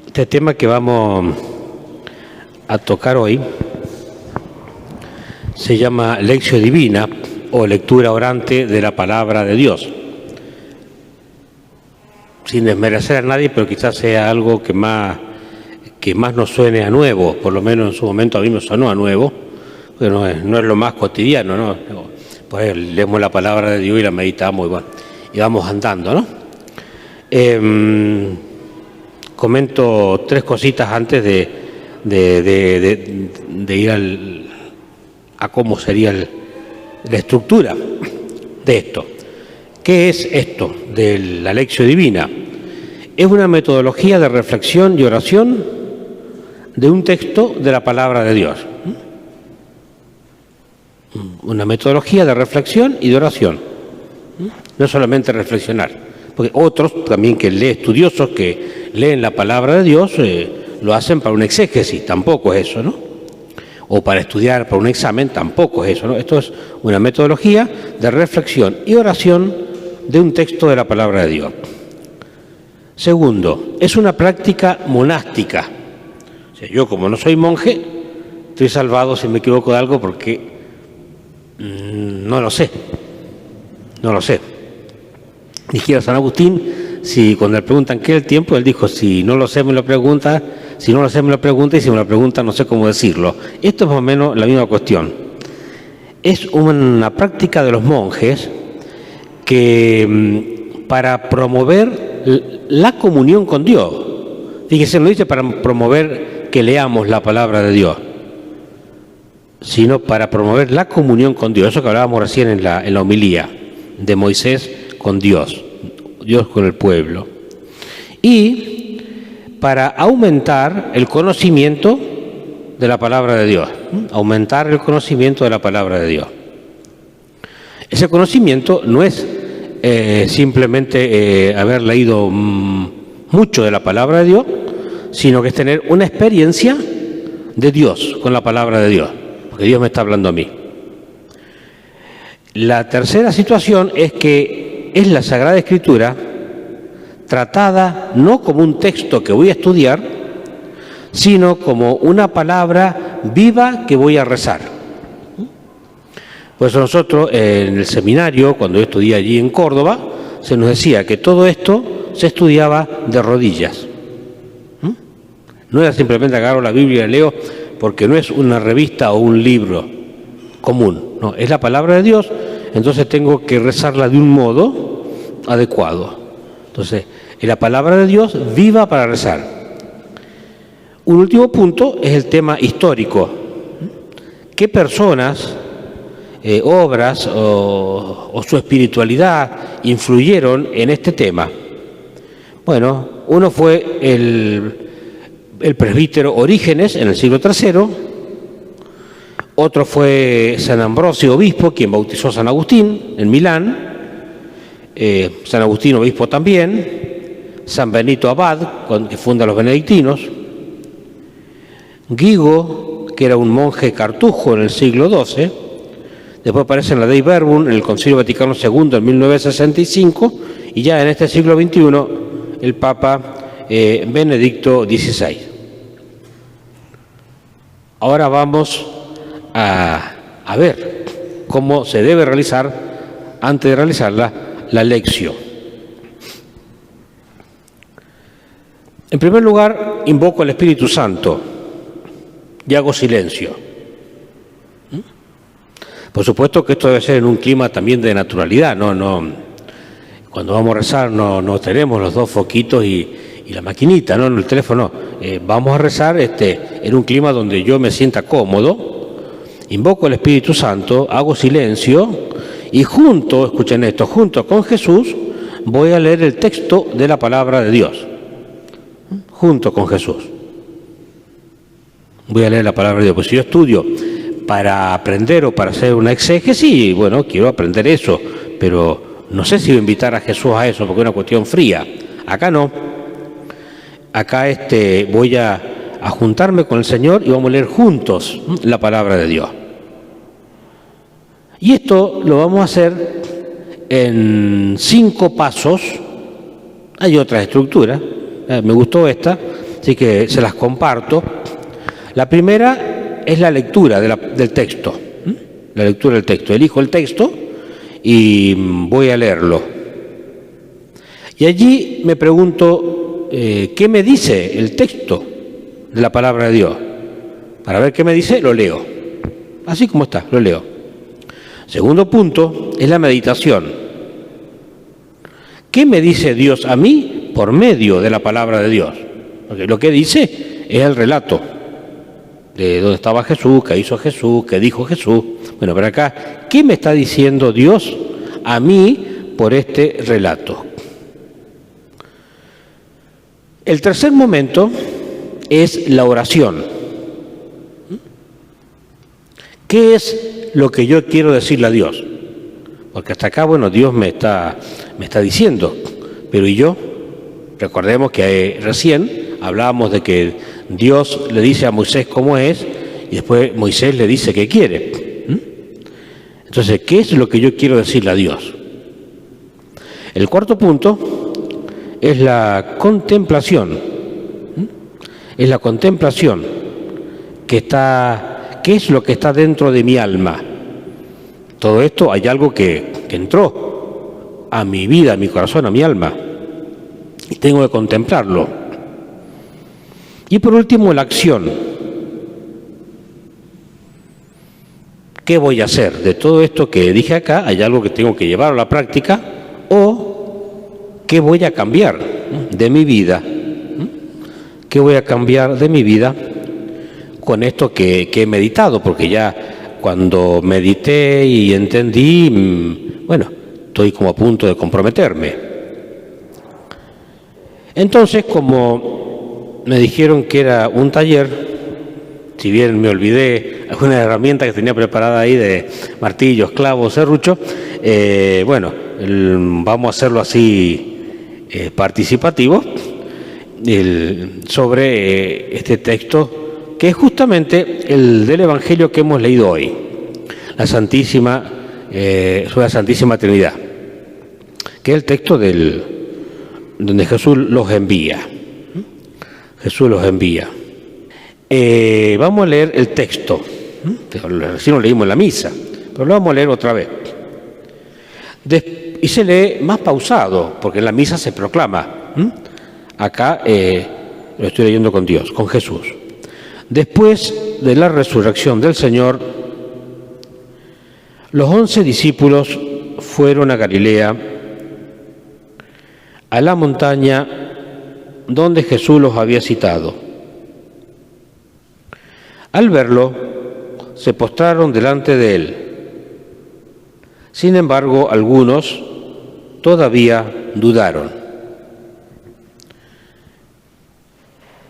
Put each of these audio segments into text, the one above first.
Este tema que vamos a tocar hoy se llama Lectio Divina o lectura orante de la palabra de Dios. Sin desmerecer a nadie, pero quizás sea algo que más nos suene a nuevo, por lo menos en su momento a mí me sonó a nuevo, porque no es lo más cotidiano, ¿no? Pues leemos la palabra de Dios y la meditamos y, bueno, y vamos andando, ¿no? Comento tres cositas antes de ir a cómo sería la estructura de esto. ¿Qué es esto de la Lectio Divina? Es una metodología de reflexión y oración de un texto de la palabra de Dios. Una metodología de reflexión y de oración. No solamente reflexionar, porque otros también estudiosos que leen la palabra de Dios lo hacen para un exégesis, tampoco es eso, ¿no? O para estudiar para un examen, tampoco es eso, ¿no? Esto es una metodología de reflexión y oración de un texto de la palabra de Dios. Segundo, es una práctica monástica. O sea, yo, como no soy monje, estoy salvado si me equivoco de algo porque no lo sé. Dijera San Agustín, si cuando le preguntan qué es el tiempo, él dijo, si no lo sé me lo pregunta, si no lo sé me lo pregunta, y si me lo pregunta no sé cómo decirlo. Esto es más o menos la misma cuestión. Es una práctica de los monjes que para promover la comunión con Dios, fíjese, no dice para promover que leamos la palabra de Dios, sino para promover la comunión con Dios, eso que hablábamos recién en la homilía de Moisés con Dios, Dios con el pueblo, y para aumentar el conocimiento de la palabra de Dios, aumentar el conocimiento de la palabra de Dios. Ese conocimiento no es simplemente haber leído mucho de la palabra de Dios, sino que es tener una experiencia de Dios con la palabra de Dios, porque Dios me está hablando a mí. La tercera situación es que es la Sagrada Escritura tratada no como un texto que voy a estudiar, sino como una palabra viva que voy a rezar. Pues nosotros en el seminario, cuando yo estudié allí en Córdoba, se nos decía que todo esto se estudiaba de rodillas. No era simplemente agarro la Biblia y leo, porque no es una revista o un libro común, no, es la palabra de Dios, entonces tengo que rezarla de un modo adecuado. Entonces, es la palabra de Dios viva para rezar. Un último punto es el tema histórico. ¿Qué personas, obras o su espiritualidad influyeron en este tema? Bueno, uno fue el presbítero Orígenes en el siglo III, otro fue San Ambrosio, obispo, quien bautizó a San Agustín en Milán, San Agustín, obispo también, San Benito Abad, que funda los benedictinos, Guigo, que era un monje cartujo en el siglo XII, después aparece en la Dei Verbum, en el Concilio Vaticano II en 1965, y ya en este siglo XXI el Papa Benedicto XVI. Ahora vamos a ver cómo se debe realizar, antes de realizarla, la lección. En primer lugar, invoco al Espíritu Santo y hago silencio. Por supuesto que esto debe ser en un clima también de naturalidad, no. Cuando vamos a rezar no tenemos los dos foquitos y la maquinita, no, el teléfono. Vamos a rezar en un clima donde yo me sienta cómodo, invoco al Espíritu Santo, hago silencio y escuchen esto, junto con Jesús voy a leer el texto de la palabra de Dios. Junto con Jesús voy a leer la palabra de Dios. Pues si yo estudio para aprender o para hacer una exégesis, bueno, quiero aprender eso, pero no sé si voy a invitar a Jesús a eso, porque es una cuestión fría. Acá no. Acá voy a juntarme con el Señor y vamos a leer juntos la palabra de Dios. Y esto lo vamos a hacer en 5 pasos. Hay otras estructuras, me gustó esta, así que se las comparto. La primera es la lectura del texto, la lectura del texto. Elijo el texto y voy a leerlo. Y allí me pregunto, ¿qué me dice el texto de la palabra de Dios? Para ver qué me dice, lo leo. Así como está, lo leo. Segundo punto es la meditación. ¿Qué me dice Dios a mí por medio de la palabra de Dios? Porque lo que dice es el relato de dónde estaba Jesús, qué hizo Jesús, qué dijo Jesús. Bueno, pero acá, ¿qué me está diciendo Dios a mí por este relato? El tercer momento es la oración. ¿Qué es lo que yo quiero decirle a Dios? Porque hasta acá, bueno, Dios me está diciendo, pero ¿y yo? Recordemos que recién hablábamos de que Dios le dice a Moisés cómo es y después Moisés le dice qué quiere. Entonces, ¿qué es lo que yo quiero decirle a Dios? El cuarto punto es la contemplación. Es la contemplación ¿qué es lo que está dentro de mi alma? Todo esto hay algo que entró a mi vida, a mi corazón, a mi alma, y tengo que contemplarlo. Y por último, la acción. ¿Qué voy a hacer? De todo esto que dije acá, hay algo que tengo que llevar a la práctica, o ¿qué voy a cambiar de mi vida? ¿Qué voy a cambiar de mi vida con esto que he meditado? Porque ya cuando medité y entendí, bueno, estoy como a punto de comprometerme. Entonces, como me dijeron que era un taller, si bien me olvidé algunas herramientas que tenía preparada ahí de martillos, clavos, serrucho, bueno, vamos a hacerlo así participativo sobre este texto, que es justamente el del Evangelio que hemos leído hoy, sobre la Santísima Trinidad, que es el texto donde Jesús los envía. Jesús los envía. Vamos a leer el texto. Recién lo leímos en la misa, pero lo vamos a leer otra vez. Y se lee más pausado, porque en la misa se proclama. Acá lo estoy leyendo con Dios, con Jesús. Después de la resurrección del Señor, los 11 discípulos fueron a Galilea, a la montaña donde Jesús los había citado. Al verlo, se postraron delante de él. Sin embargo, algunos todavía dudaron.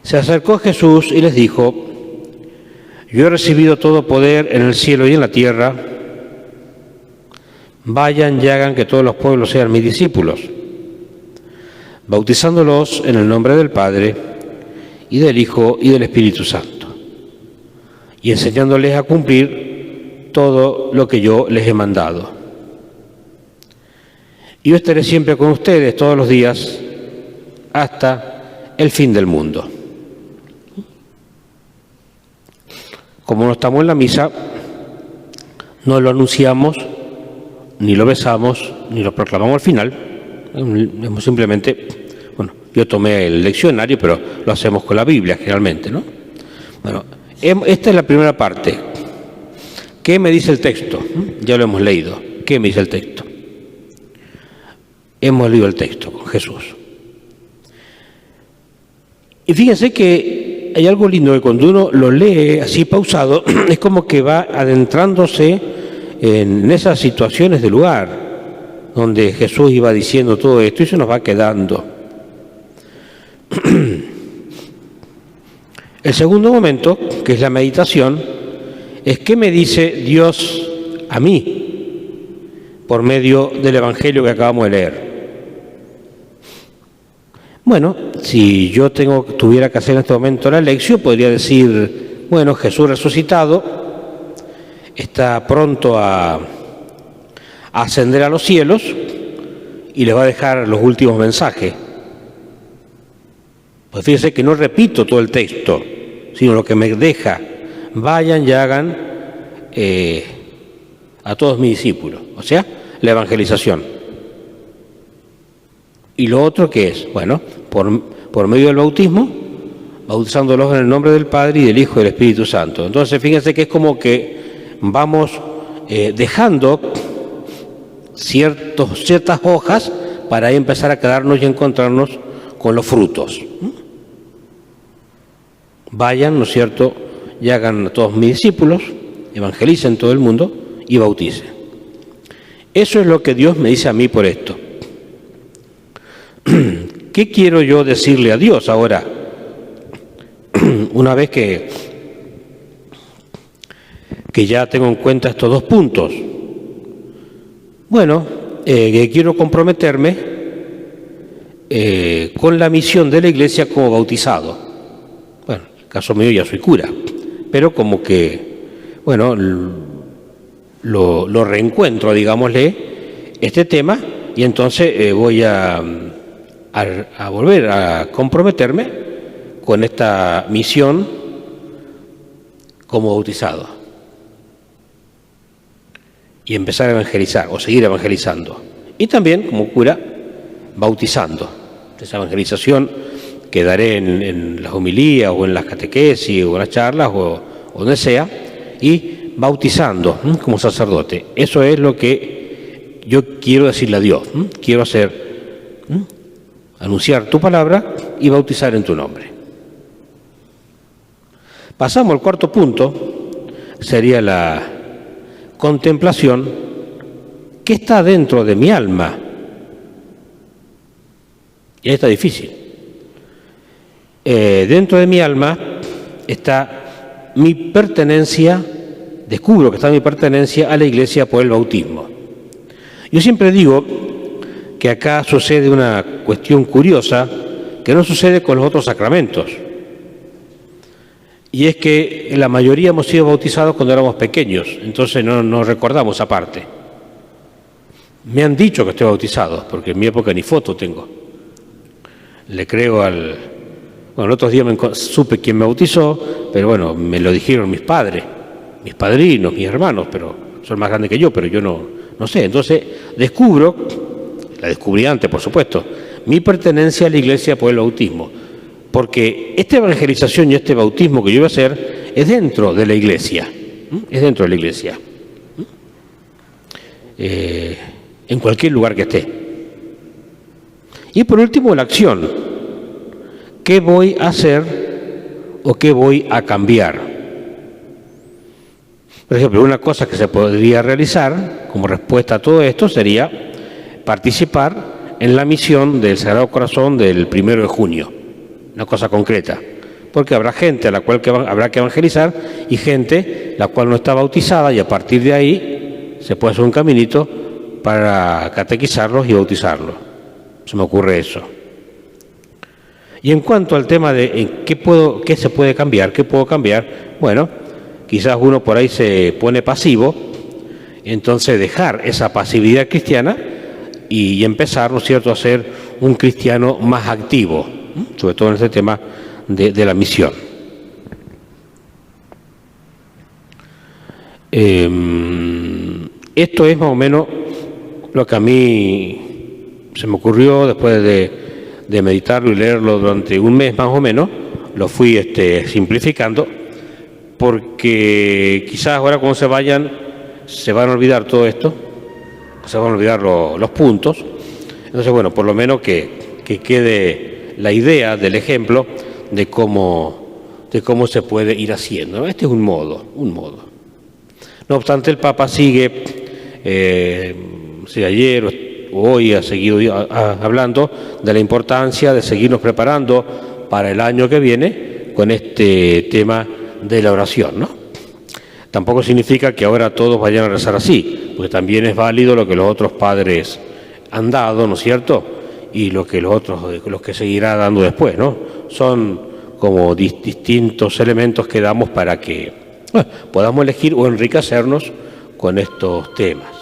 Se acercó Jesús y les dijo: yo he recibido todo poder en el cielo y en la tierra. Vayan y hagan que todos los pueblos sean mis discípulos, bautizándolos en el nombre del Padre, y del Hijo, y del Espíritu Santo, y enseñándoles a cumplir todo lo que yo les he mandado. Y yo estaré siempre con ustedes todos los días, hasta el fin del mundo. Como no estamos en la misa, no lo anunciamos, ni lo besamos, ni lo proclamamos al final. Simplemente, bueno, yo tomé el leccionario, pero lo hacemos con la Biblia generalmente, ¿no? Bueno, esta es la primera parte. ¿Qué me dice el texto? Ya lo hemos leído. ¿Qué me dice el texto? Hemos leído el texto con Jesús. Y fíjense que hay algo lindo que cuando uno lo lee así pausado, es como que va adentrándose en esas situaciones del lugar donde Jesús iba diciendo todo esto y se nos va quedando. El segundo momento, que es la meditación, es qué me dice Dios a mí por medio del Evangelio que acabamos de leer. Bueno, si yo tuviera que hacer en este momento la lección, podría decir, bueno, Jesús resucitado está pronto a ascender a los cielos y les va a dejar los últimos mensajes. Pues fíjense que no repito todo el texto, sino lo que me deja: vayan y hagan a todos mis discípulos, o sea, la evangelización. Y lo otro que es, bueno, por medio del bautismo, bautizándolos en el nombre del Padre y del Hijo y del Espíritu Santo. Entonces fíjense que es como que vamos dejando ciertas hojas para ahí empezar a quedarnos y encontrarnos con los frutos. Vayan, ¿no es cierto?, y hagan a todos mis discípulos, evangelicen todo el mundo y bauticen. Eso es lo que Dios me dice a mí por esto. ¿Qué quiero yo decirle a Dios ahora? Una vez que ya tengo en cuenta estos dos puntos. Bueno, que quiero comprometerme con la misión de la Iglesia como bautizado. Bueno, en el caso mío ya soy cura, pero como que, bueno, lo reencuentro, digámosle, este tema, y entonces voy a volver a comprometerme con esta misión como bautizado y empezar a evangelizar o seguir evangelizando, y también como cura bautizando. Esa evangelización que daré en las homilías o en las catequesis o en las charlas o donde sea, y bautizando como sacerdote. Eso es lo que yo quiero decirle a Dios. Quiero hacer, anunciar tu palabra y bautizar en tu nombre. Pasamos al cuarto punto, sería la contemplación que está dentro de mi alma. Y ahí está difícil. Dentro de mi alma está mi pertenencia, descubro que está mi pertenencia a la Iglesia por el bautismo. Yo siempre digo que acá sucede una cuestión curiosa que no sucede con los otros sacramentos. Y es que la mayoría hemos sido bautizados cuando éramos pequeños, entonces no recordamos esa parte. Me han dicho que estoy bautizado, porque en mi época ni foto tengo. Le creo Bueno, el otro día supe quién me bautizó, pero bueno, me lo dijeron mis padres, mis padrinos, mis hermanos, pero son más grandes que yo, pero yo no sé. Entonces la descubrí antes, por supuesto, mi pertenencia a la Iglesia por el bautismo. Porque esta evangelización y este bautismo que yo voy a hacer es dentro de la Iglesia, es dentro de la Iglesia, en cualquier lugar que esté. Y por último, la acción. ¿Qué voy a hacer o qué voy a cambiar? Por ejemplo, una cosa que se podría realizar como respuesta a todo esto sería participar en la misión del Sagrado Corazón del 1 de junio. Una cosa concreta, porque habrá gente a la cual habrá que evangelizar y gente la cual no está bautizada, y a partir de ahí se puede hacer un caminito para catequizarlos y bautizarlos. Se me ocurre eso. Y en cuanto al tema de qué se puede cambiar, qué puedo cambiar, bueno, quizás uno por ahí se pone pasivo, entonces dejar esa pasividad cristiana y empezar, ¿no es cierto?, a ser un cristiano más activo, sobre todo en este tema de la misión. Esto es más o menos lo que a mí se me ocurrió después de meditarlo y leerlo durante un mes más o menos. Lo fui simplificando, porque quizás ahora cuando se vayan se van a olvidar todo esto, se van a olvidar los puntos. Entonces, bueno, por lo menos que quede la idea del ejemplo de cómo se puede ir haciendo. Este es un modo. No obstante, el Papa sigue, ayer o hoy ha seguido hablando de la importancia de seguirnos preparando para el año que viene con este tema de la oración, ¿no? Tampoco significa que ahora todos vayan a rezar así, porque también es válido lo que los otros padres han dado, ¿no es cierto?, y lo que los que seguirá dando después, ¿no? Son como distintos elementos que damos para que podamos elegir o enriquecernos con estos temas.